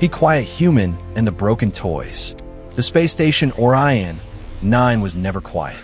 Be Quiet Human and the Broken Toys. The space station Orion 9 was never quiet.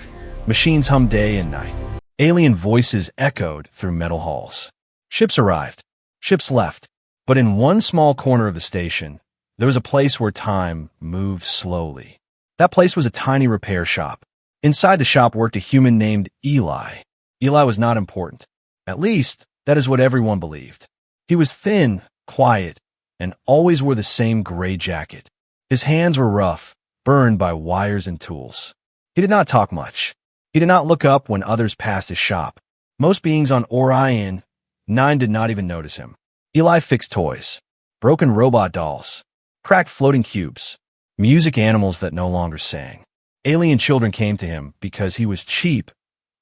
Machines hummed day and night. Alien voices echoed through metal halls. Ships arrived. Ships left. But in one small corner of the station, there was a place where time moved slowly. That place was a tiny repair shop. Inside the shop worked a human named Eli. Eli was not important. At least, that is what everyone believed. He was thin, quiet, and always wore the same gray jacket. His hands were rough, burned by wires and tools. He did not talk much. He did not look up when others passed his shop. Most beings on Orion 9 did not even notice him. Eli fixed toys, broken robot dolls, cracked floating cubes, music animals that no longer sang. Alien children came to him because he was cheap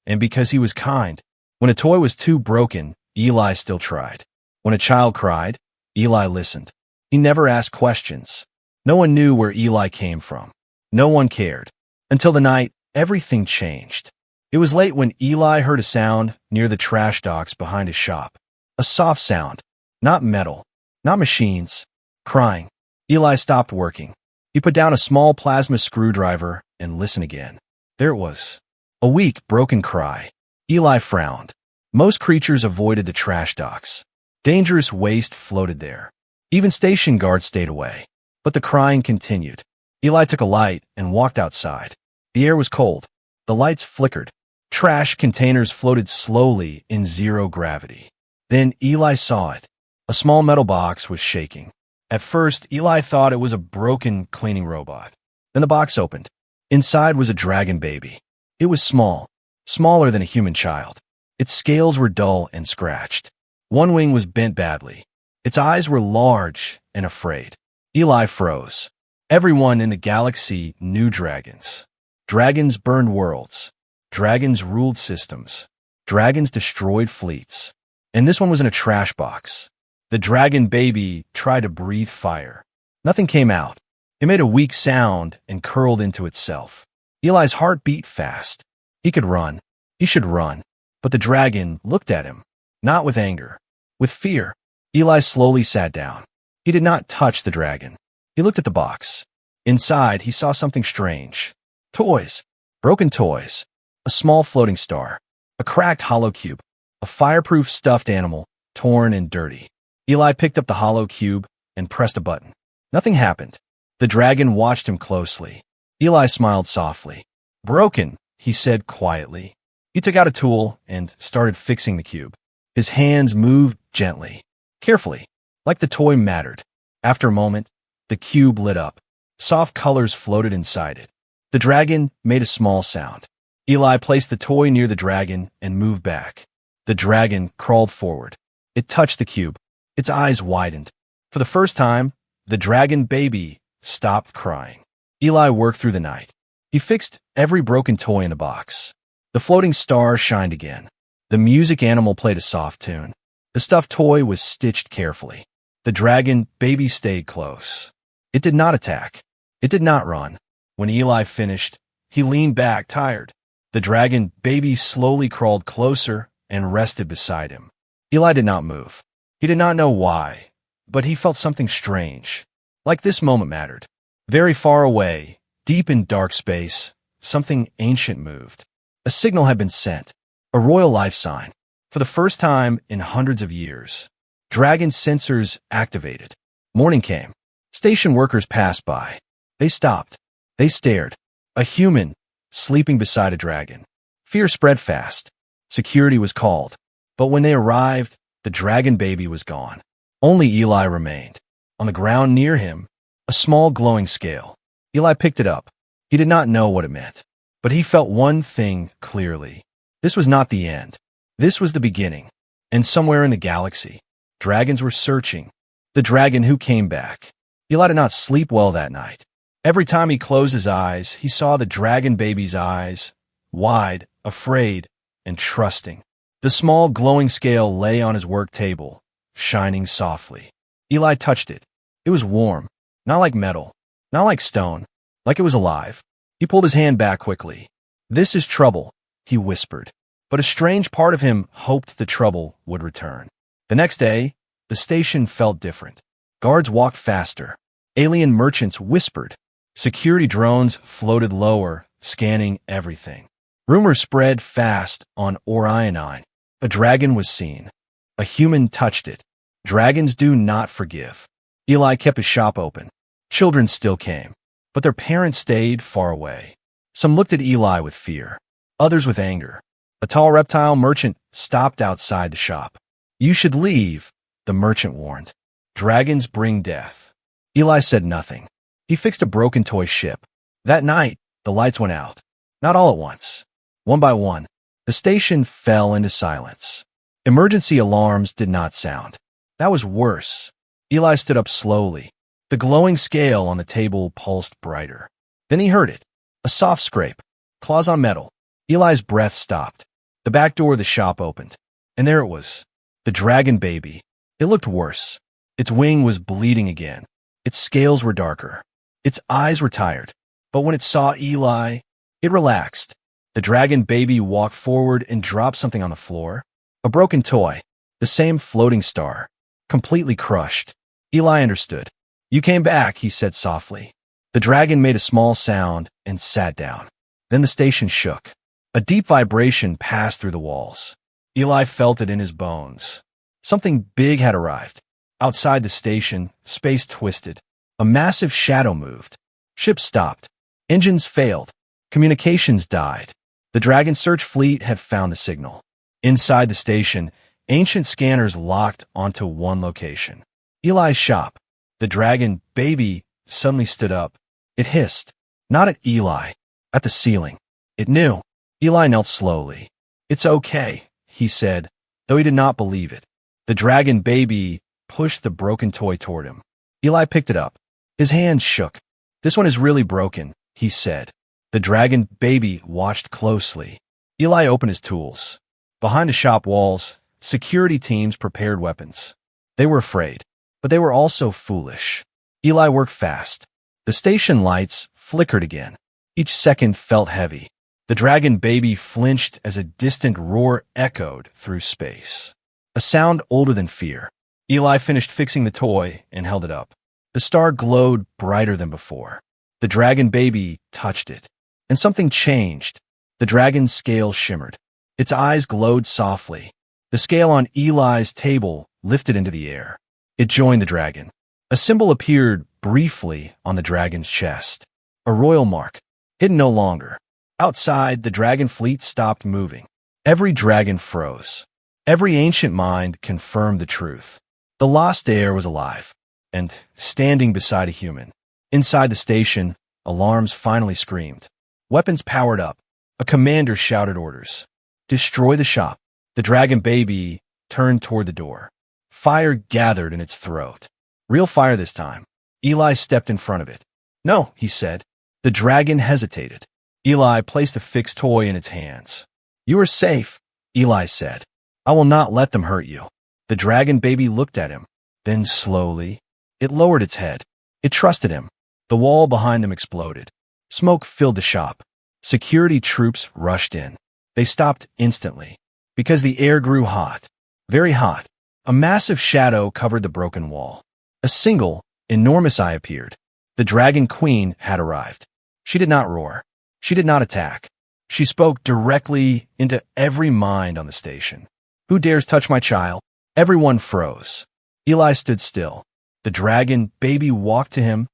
and because he was kind. When a toy was too broken, Eli still tried. When a child cried, Eli listened. He never asked questions. No one knew where Eli came from. No one cared. Until the night, everything changed. It was late when Eli heard a sound near the trash docks behind his shop. A soft sound. Not metal. Not machines. Crying. Eli stopped working. He put down a small plasma screwdriver and listened again. There it was. A weak, broken cry. Eli frowned. Most creatures avoided the trash docks. Dangerous waste floated there. Even station guards stayed away. But the crying continued. Eli took a light and walked outside. The air was cold. The lights flickered. Trash containers floated slowly in zero gravity. Then Eli saw it. A small metal box was shaking. At first, Eli thought it was a broken cleaning robot. Then the box opened. Inside was a dragon baby. It was small, smaller than a human child. Its scales were dull and scratched. One wing was bent badly. Its eyes were large and afraid. Eli froze. Everyone in the galaxy knew dragons. Dragons burned worlds. Dragons ruled systems. Dragons destroyed fleets. And this one was in a trash box. The dragon baby tried to breathe fire. Nothing came out. It made a weak sound and curled into itself. Eli's heart beat fast. He could run. He should run. But the dragon looked at him, not with anger, with fear. Eli slowly sat down. He did not touch the dragon. He looked at the box. Inside, he saw something strange. Toys. Broken toys. A small floating star. A cracked hollow cube. A fireproof stuffed animal, torn and dirty. Eli picked up the hollow cube and pressed a button. Nothing happened. The dragon watched him closely. Eli smiled softly. Broken, he said quietly. He took out a tool and started fixing the cube. His hands moved gently, carefully, like the toy mattered. After a moment, the cube lit up. Soft colors floated inside it. The dragon made a small sound. Eli placed the toy near the dragon and moved back. The dragon crawled forward. It touched the cube. Its eyes widened. For the first time, the dragon baby stopped crying. Eli worked through the night. He fixed every broken toy in the box. The floating star shined again. The music animal played a soft tune. The stuffed toy was stitched carefully. The dragon baby stayed close. It did not attack. It did not run. When Eli finished, he leaned back, tired. The dragon baby slowly crawled closer and rested beside him. Eli did not move. He did not know why, but he felt something strange. Like this moment mattered. Very far away, deep in dark space, something ancient moved. A signal had been sent. A royal life sign. For the first time in hundreds of years. Dragon sensors activated. Morning came. Station workers passed by. They stopped. They stared. A human, sleeping beside a dragon. Fear spread fast. Security was called. But when they arrived, the dragon baby was gone. Only Eli remained. On the ground near him, a small glowing scale. Eli picked it up. He did not know what it meant. But he felt one thing clearly. This was not the end. This was the beginning. And somewhere in the galaxy, dragons were searching. The dragon who came back. Eli did not sleep well that night. Every time he closed his eyes, he saw the dragon baby's eyes, wide, afraid, and trusting. The small glowing scale lay on his work table, shining softly. Eli touched it. It was warm, not like metal, not like stone, like it was alive. He pulled his hand back quickly. This is trouble, he whispered. But a strange part of him hoped the trouble would return. The next day, the station felt different. Guards walked faster. Alien merchants whispered. Security drones floated lower, scanning everything. Rumors spread fast on Orion 9. A dragon was seen. A human touched it. Dragons do not forgive. Eli kept his shop open. Children still came, but their parents stayed far away. Some looked at Eli with fear, others with anger. A tall reptile merchant stopped outside the shop. "You should leave," the merchant warned. "Dragons bring death." Eli said nothing. He fixed a broken toy ship. That night, the lights went out. Not all at once. One by one, the station fell into silence. Emergency alarms did not sound. That was worse. Eli stood up slowly. The glowing scale on the table pulsed brighter. Then he heard it. A soft scrape. Claws on metal. Eli's breath stopped. The back door of the shop opened. And there it was. The dragon baby. It looked worse. Its wing was bleeding again. Its scales were darker. Its eyes were tired. But when it saw Eli, it relaxed. The dragon baby walked forward and dropped something on the floor. A broken toy. The same floating star. Completely crushed. Eli understood. "You came back," he said softly. The dragon made a small sound and sat down. Then the station shook. A deep vibration passed through the walls. Eli felt it in his bones. Something big had arrived. Outside the station, space twisted. A massive shadow moved. Ships stopped. Engines failed. Communications died. The Dragon search fleet had found the signal. Inside the station, ancient scanners locked onto one location. Eli's shop. The dragon baby suddenly stood up. It hissed. Not at Eli. At the ceiling. It knew. Eli knelt slowly. "It's okay," he said, though he did not believe it. The dragon baby pushed the broken toy toward him. Eli picked it up. His hands shook. "This one is really broken," he said. The dragon baby watched closely. Eli opened his tools. Behind the shop walls, security teams prepared weapons. They were afraid, but they were also foolish. Eli worked fast. The station lights flickered again. Each second felt heavy. The dragon baby flinched as a distant roar echoed through space. A sound older than fear. Eli finished fixing the toy and held it up. The star glowed brighter than before. The dragon baby touched it, and something changed. The dragon's scale shimmered. Its eyes glowed softly. The scale on Eli's table lifted into the air. It joined the dragon. A symbol appeared briefly on the dragon's chest. A royal mark, hidden no longer. Outside, the dragon fleet stopped moving. Every dragon froze. Every ancient mind confirmed the truth. The lost heir was alive, and standing beside a human. Inside the station, alarms finally screamed. Weapons powered up. A commander shouted orders. "Destroy the shop." The dragon baby turned toward the door. Fire gathered in its throat. Real fire this time. Eli stepped in front of it. "No," he said. The dragon hesitated. Eli placed a fixed toy in its hands. "You are safe," Eli said. "I will not let them hurt you." The dragon baby looked at him. Then slowly, it lowered its head. It trusted him. The wall behind them exploded. Smoke filled the shop. Security troops rushed in. They stopped instantly, because the air grew hot, very hot. A massive shadow covered the broken wall. A single, enormous eye appeared. The dragon queen had arrived. She did not roar. She did not attack. She spoke directly into every mind on the station. "Who dares touch my child?" Everyone froze. Eli stood still. The dragon baby walked to him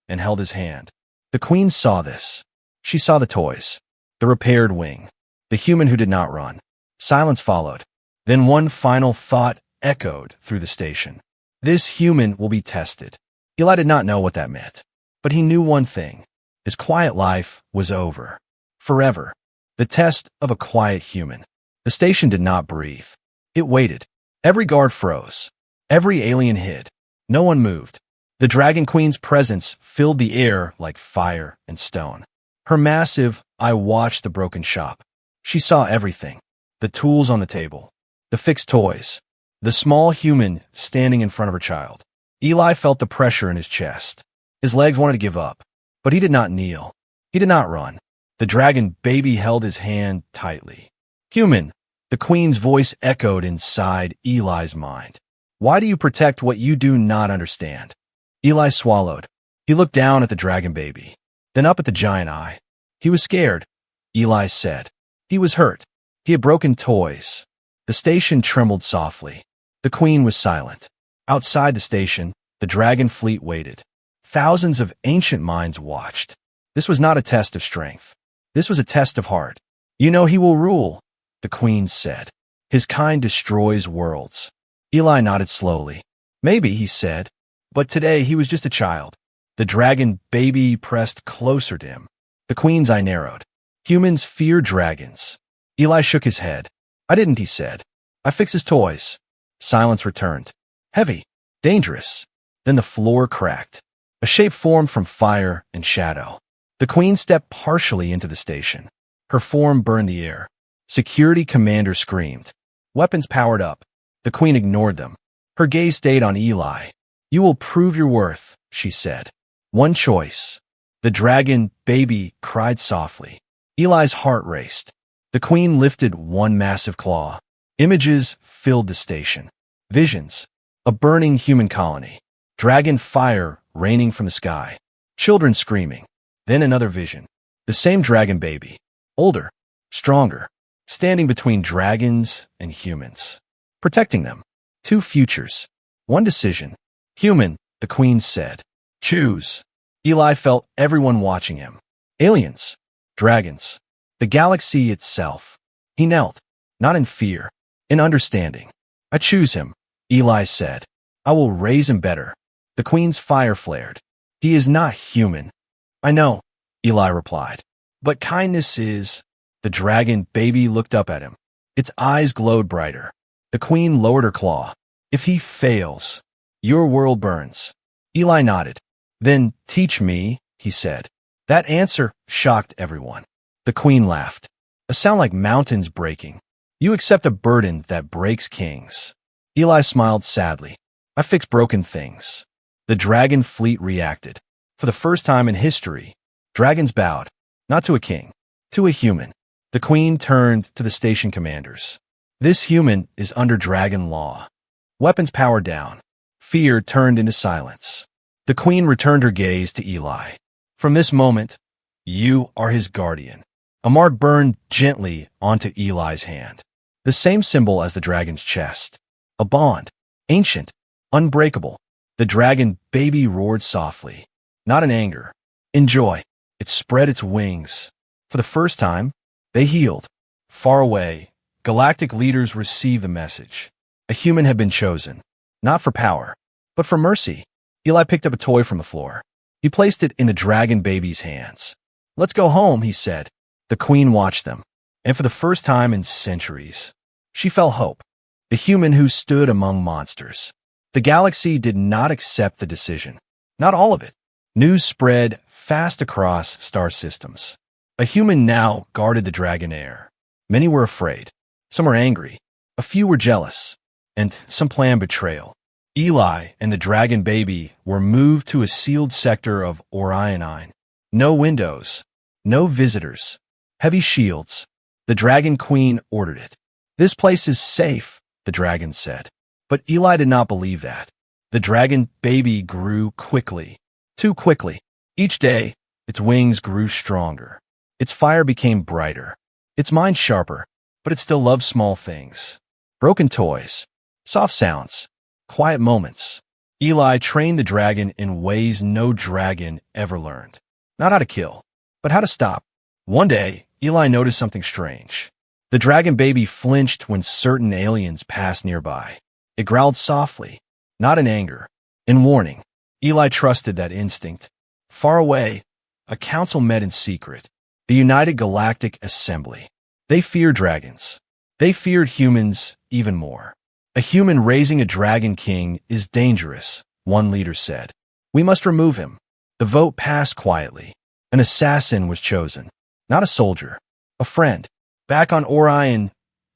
and held his hand. The queen saw this. She saw the toys, the repaired wing, the human who did not run. Silence followed. Then one final thought echoed through the station. This human will be tested. Eli did not know what that meant, but he knew one thing. His quiet life was over. Forever. The test of a quiet human. The station did not breathe. It waited. Every guard froze. Every alien hid. No one moved. The Dragon Queen's presence filled the air like fire and stone. Her massive eye watched the broken shop. She saw everything. The tools on the table. The fixed toys. The small human standing in front of her child. Eli felt the pressure in his chest. His legs wanted to give up. But he did not kneel. He did not run. The dragon baby held his hand tightly. "Human," the queen's voice echoed inside Eli's mind. "Why do you protect what you do not understand?" Eli swallowed. He looked down at the dragon baby, then up at the giant eye. He was scared, Eli said. He was hurt. He had broken toys. The station trembled softly. The queen was silent. Outside the station, the dragon fleet waited. Thousands of ancient minds watched. This was not a test of strength. This was a test of heart. You know he will rule, the queen said. His kind destroys worlds. Eli nodded slowly. Maybe, he said. But today he was just a child. The dragon baby pressed closer to him. The queen's eye narrowed. Humans fear dragons. Eli shook his head. I didn't, he said. I fixed his toys. Silence returned. Heavy. Dangerous. Then the floor cracked. A shape formed from fire and shadow. The queen stepped partially into the station. Her form burned the air. Security commander screamed. Weapons powered up. The queen ignored them. Her gaze stayed on Eli. You will prove your worth, she said. One choice. The dragon baby cried softly. Eli's heart raced. The queen lifted one massive claw. Images filled the station. Visions. A burning human colony. Dragon fire raining from the sky. Children screaming. Then another vision. The same dragon baby. Older. Stronger. Standing between dragons and humans. Protecting them. Two futures. One decision. Human, the queen said. Choose. Eli felt everyone watching him. Aliens. Dragons. The galaxy itself. He knelt. Not in fear. In understanding. I choose him, Eli said. I will raise him better. The queen's fire flared. He is not human. I know, Eli replied. But kindness is. The dragon baby looked up at him. Its eyes glowed brighter. The queen lowered her claw. If he fails, your world burns. Eli nodded. Then teach me, he said. That answer shocked everyone. The queen laughed. A sound like mountains breaking. You accept a burden that breaks kings. Eli smiled sadly. I fix broken things. The dragon fleet reacted. For the first time in history, dragons bowed, not to a king, to a human. The queen turned to the station commanders. This human is under dragon law. Weapons powered down. Fear turned into silence. The queen returned her gaze to Eli. From this moment, you are his guardian. A mark burned gently onto Eli's hand. The same symbol as the dragon's chest. A bond. Ancient. Unbreakable. The dragon baby roared softly. Not in anger. In joy. It spread its wings. For the first time, they healed. Far away, galactic leaders received the message. A human had been chosen. Not for power, but for mercy. Eli picked up a toy from the floor. He placed it in the dragon baby's hands. Let's go home, he said. The queen watched them. And for the first time in centuries, she felt hope. The human who stood among monsters. The galaxy did not accept the decision. Not all of it. News spread fast across star systems. A human now guarded the dragon heir. Many were afraid. Some were angry. A few were jealous. And some planned betrayal. Eli and the dragon baby were moved to a sealed sector of Orion. No windows. No visitors. Heavy shields. The dragon queen ordered it. This place is safe, the dragon said. But Eli did not believe that. The dragon baby grew quickly. Too quickly. Each day, its wings grew stronger. Its fire became brighter. Its mind sharper. But it still loved small things. Broken toys. Soft sounds. Quiet moments. Eli trained the dragon in ways no dragon ever learned. Not how to kill, but how to stop. One day, Eli noticed something strange. The dragon baby flinched when certain aliens passed nearby. It growled softly, not in anger, in warning. Eli trusted that instinct. Far away, a council met in secret. The United Galactic Assembly. They feared dragons. They feared humans even more. A human raising a dragon king is dangerous, one leader said. We must remove him. The vote passed quietly. An assassin was chosen. Not a soldier. A friend. Back on Orion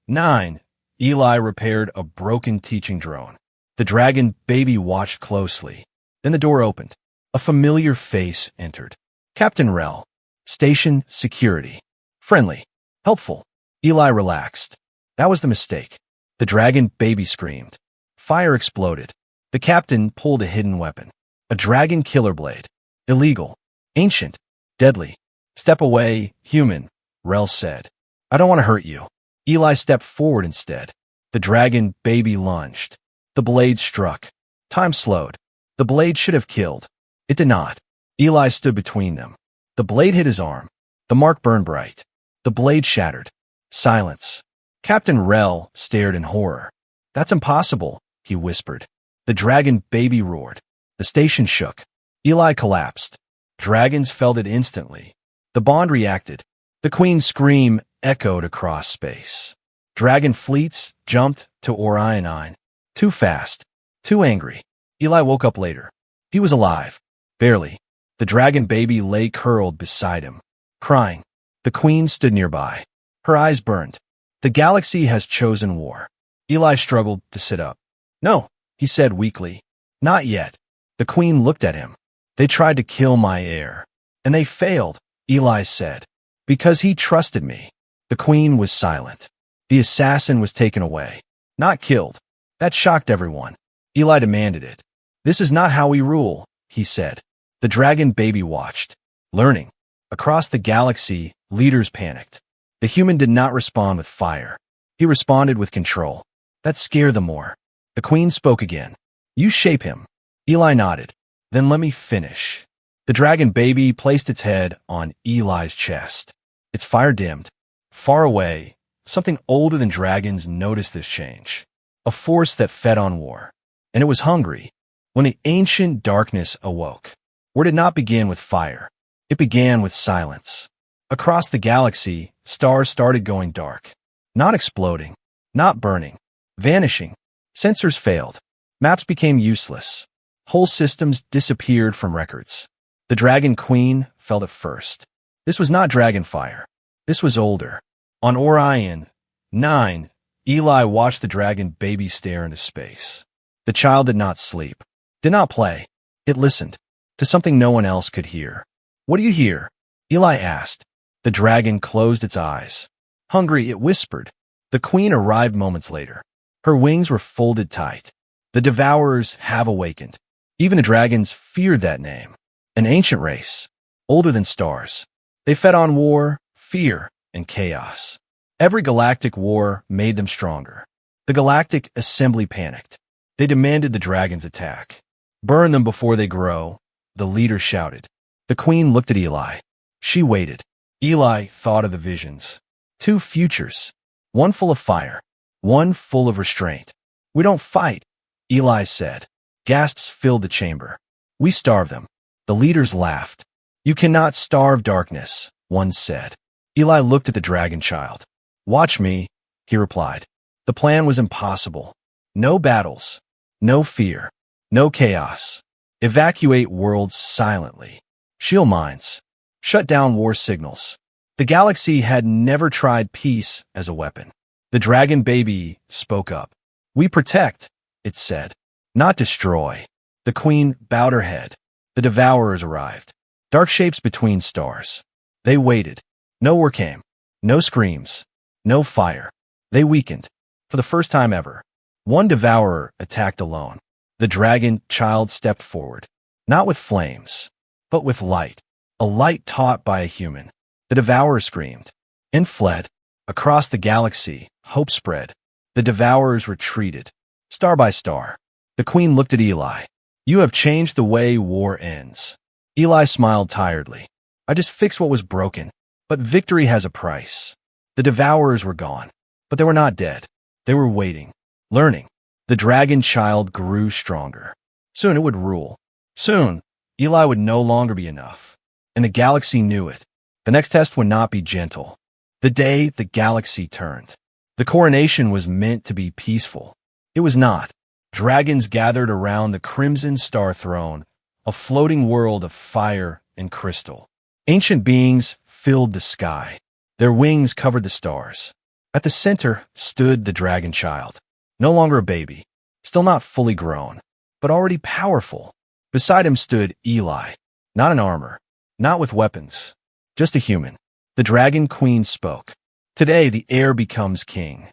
9, Eli repaired a broken teaching drone. The dragon baby watched closely. Then the door opened. A familiar face entered. Captain Rel. Station security. Friendly. Helpful. Eli relaxed. That was the mistake. The dragon baby screamed. Fire exploded. The captain pulled a hidden weapon. A dragon killer blade. Illegal. Ancient. Deadly. Step away, human, Rel said. I don't want to hurt you. Eli stepped forward instead. The dragon baby lunged. The blade struck. Time slowed. The blade should have killed. It did not. Eli stood between them. The blade hit his arm. The mark burned bright. The blade shattered. Silence. Captain Rel stared in horror. That's impossible, he whispered. The dragon baby roared. The station shook. Eli collapsed. Dragons felt it instantly. The bond reacted. The Queen's scream echoed across space. Dragon fleets jumped to Orion 9. Too fast. Too angry. Eli woke up later. He was alive. Barely. The dragon baby lay curled beside him, crying. The Queen stood nearby. Her eyes burned. The galaxy has chosen war. Eli struggled to sit up. No, he said weakly. Not yet. The Queen looked at him. They tried to kill my heir. And they failed, Eli said. Because he trusted me. The Queen was silent. The assassin was taken away. Not killed. That shocked everyone. Eli demanded it. This is not how we rule, he said. The dragon baby watched. Learning. Across the galaxy, leaders panicked. The human did not respond with fire. He responded with control. That scared them more. The Queen spoke again. You shape him. Eli nodded. Then let me finish. The dragon baby placed its head on Eli's chest. Its fire dimmed. Far away, something older than dragons noticed this change. A force that fed on war. And it was hungry. When the ancient darkness awoke, war did not begin with fire. It began with silence. Across the galaxy, stars started going dark. Not exploding. Not burning. Vanishing. Sensors failed. Maps became useless. Whole systems disappeared from records. The Dragon Queen felt it first. This was not dragon fire. This was older. On Orion 9, Eli watched the dragon baby stare into space. The child did not sleep. Did not play. It listened. To something no one else could hear. What do you hear? Eli asked. The dragon closed its eyes. Hungry, it whispered. The Queen arrived moments later. Her wings were folded tight. The Devourers have awakened. Even the dragons feared that name. An ancient race. Older than stars. They fed on war, fear, and chaos. Every galactic war made them stronger. The Galactic Assembly panicked. They demanded the dragons attack. Burn them before they grow, the leader shouted. The Queen looked at Eli. She waited. Eli thought of the visions. Two futures. One full of fire. One full of restraint. We don't fight, Eli said. Gasps filled the chamber. We starve them. The leaders laughed. You cannot starve darkness, one said. Eli looked at the dragon child. Watch me, he replied. The plan was impossible. No battles. No fear. No chaos. Evacuate worlds silently. Shield mines. Shut down war signals. The galaxy had never tried peace as a weapon. The dragon baby spoke up. We protect, it said. Not destroy. The Queen bowed her head. The Devourers arrived. Dark shapes between stars. They waited. No war came. No screams. No fire. They weakened. For the first time ever. One Devourer attacked alone. The dragon child stepped forward. Not with flames, but with light. A light taught by a human. The Devourer screamed and fled. Across the galaxy, hope spread. The Devourers retreated. Star by star. The Queen looked at Eli. You have changed the way war ends. Eli smiled tiredly. I just fixed what was broken. But victory has a price. The Devourers were gone. But they were not dead. They were waiting. Learning. The dragon child grew stronger. Soon it would rule. Soon, Eli would no longer be enough. And the galaxy knew it. The next test would not be gentle. The day the galaxy turned. The coronation was meant to be peaceful. It was not. Dragons gathered around the Crimson Star Throne, a floating world of fire and crystal. Ancient beings filled the sky. Their wings covered the stars. At the center stood the dragon child. No longer a baby, still not fully grown, but already powerful. Beside him stood Eli, not in armor, not with weapons, just a human. The Dragon Queen spoke. Today the heir becomes king.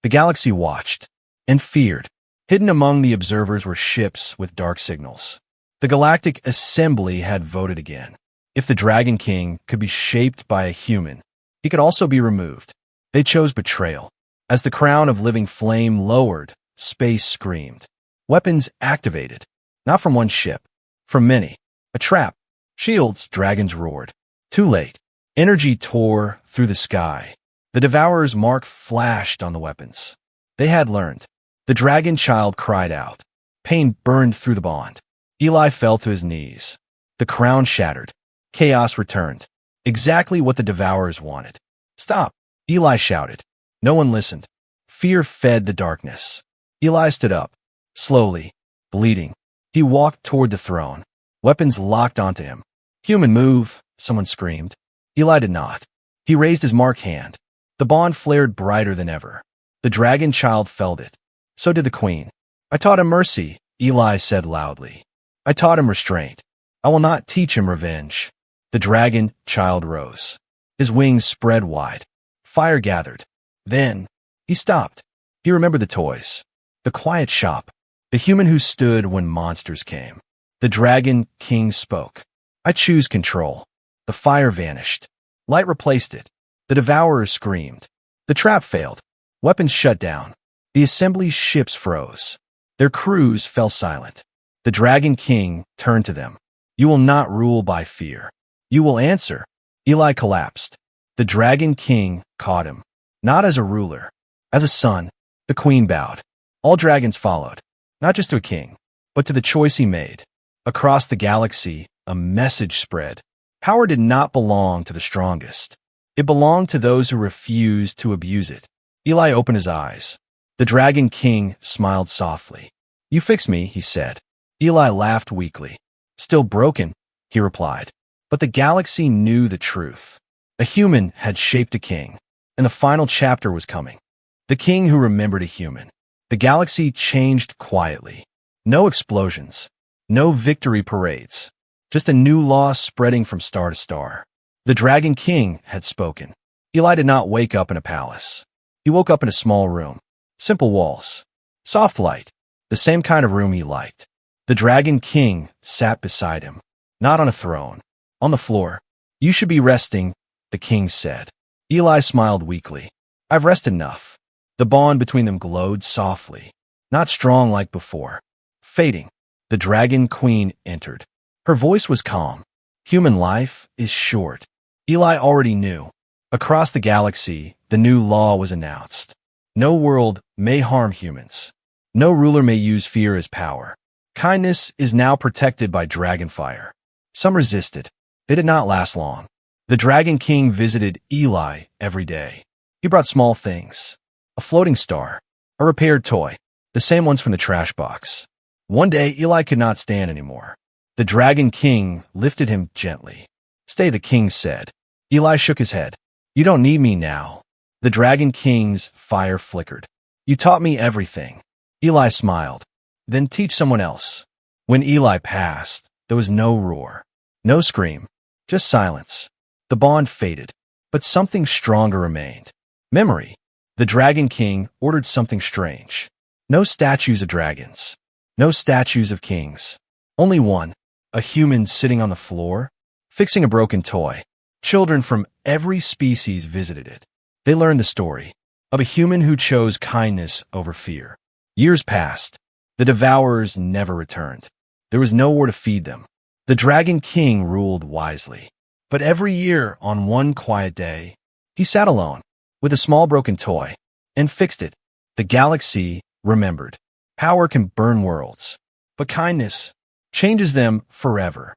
The galaxy watched and feared. Hidden among the observers were ships with dark signals. The Galactic Assembly had voted again. If the Dragon King could be shaped by a human, he could also be removed. They chose betrayal. As the crown of living flame lowered, space screamed. Weapons activated. Not from one ship. From many. A trap. Shields, dragons roared. Too late. Energy tore through the sky. The Devourer's mark flashed on the weapons. They had learned. The dragon child cried out. Pain burned through the bond. Eli fell to his knees. The crown shattered. Chaos returned. Exactly what the Devourers wanted. Stop! Eli shouted. No one listened. Fear fed the darkness. Eli stood up. Slowly. Bleeding. He walked toward the throne. Weapons locked onto him. Human move, someone screamed. Eli did not. He raised his mark hand. The bond flared brighter than ever. The dragon child felt it. So did the queen. I taught him mercy, Eli said loudly. I taught him restraint. I will not teach him revenge. The dragon child rose. His wings spread wide. Fire gathered. Then, he stopped. He remembered the toys. The quiet shop. The human who stood when monsters came. The dragon king spoke. I choose control. The fire vanished. Light replaced it. The Devourer screamed. The trap failed. Weapons shut down. The assembly's ships froze. Their crews fell silent. The Dragon King turned to them. You will not rule by fear. You will answer. Eli collapsed. The Dragon King caught him. Not as a ruler. As a son. The queen bowed. All dragons followed. Not just to a king, but to the choice he made. Across the galaxy, a message spread. Power did not belong to the strongest. It belonged to those who refused to abuse it. Eli opened his eyes. The Dragon King smiled softly. You fixed me, he said. Eli laughed weakly. Still broken, he replied. But the galaxy knew the truth. A human had shaped a king, and the final chapter was coming. The king who remembered a human. The galaxy changed quietly. No explosions. No victory parades. Just a new law spreading from star to star. The Dragon King had spoken. Eli did not wake up in a palace. He woke up in a small room. Simple walls. Soft light. The same kind of room he liked. The Dragon King sat beside him. Not on a throne. On the floor. You should be resting, the king said. Eli smiled weakly. I've rested enough. The bond between them glowed softly. Not strong like before. Fading. The Dragon Queen entered. Her voice was calm. Human life is short. Eli already knew. Across the galaxy, the new law was announced. No world may harm humans. No ruler may use fear as power. Kindness is now protected by dragonfire. Some resisted. They did not last long. The Dragon King visited Eli every day. He brought small things. A floating star. A repaired toy. The same ones from the trash box. One day, Eli could not stand anymore. The Dragon King lifted him gently. Stay, the king said. Eli shook his head. You don't need me now. The Dragon King's fire flickered. You taught me everything. Eli smiled. Then teach someone else. When Eli passed, there was no roar. No scream. Just silence. The bond faded. But something stronger remained. Memory. The Dragon King ordered something strange. No statues of dragons. No statues of kings. Only one. A human sitting on the floor, fixing a broken toy. Children from every species visited it. They learned the story of a human who chose kindness over fear. Years passed. The Devourers never returned. There was nowhere to feed them. The Dragon King ruled wisely. But every year, on one quiet day, he sat alone with a small broken toy and fixed it. The galaxy remembered. Power can burn worlds, but kindness changes them forever.